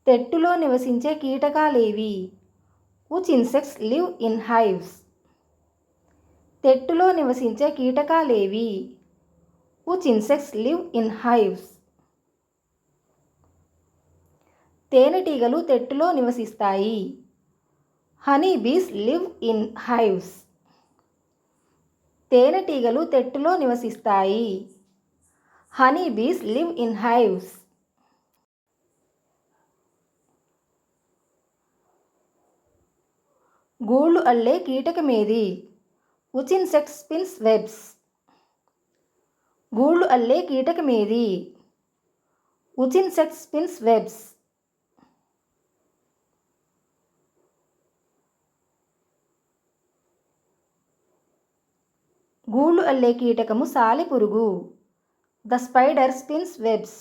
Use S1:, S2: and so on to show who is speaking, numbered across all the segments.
S1: తెట్టులో నివసించే కీటకాలేవి? Which insects live in hives? తెట్టులో నివసించే కీటకాలేవి? Which insects live in hives? తేనెటీగలు తెట్టులో నివసిస్తాయి. Honey bees live in hives. తేనెటీగలు తెట్టులో నివసిస్తాయి. Honey bees live in hives. గూళ్ళు అల్లే కీటకమేది? Which insect spins webs? గూళ్ళు అల్లే కీటకమేది? Which insect spins webs? గూళ్ళు అల్లే కీటకము సాలెపురుగు. The spider spins webs.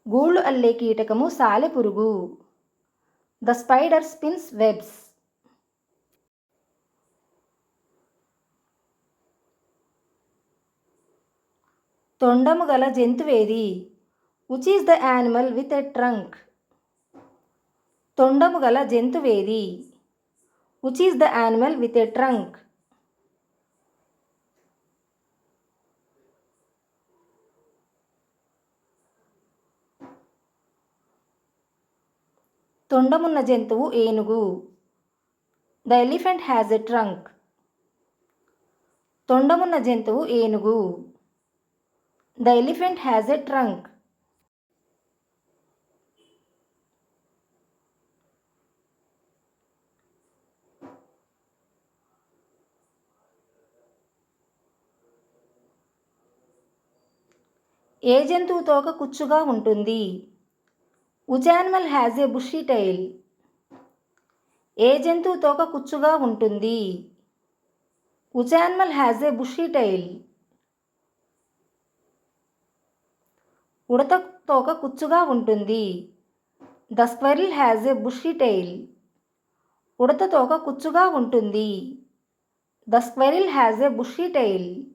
S1: గూళ్ళు అల్లే కీటకము సాలెపురుగు. The spider spins webs. తొండము గల జంతువేది? Which is the animal with a trunk? తొండము గల జంతువేది? Which is the animal with a trunk? తొండమున్న జంతువు ఏనుగు. The elephant has a trunk. తొండమున్న జంతువు ఏనుగు. The elephant has a trunk. ఏ జంతువు తోక కుచ్చుగా ఉంటుంది? Which animal has a bushy tail? ఏ జంతువు తోక కుచ్చుగా ఉంటుంది? Which animal has a bushy tail? ఉడత తోక కుచ్చుగా ఉంటుంది. The squirrel has a bushy tail. ఉడత తోక కుచ్చుగా ఉంటుంది. The squirrel has a bushy tail.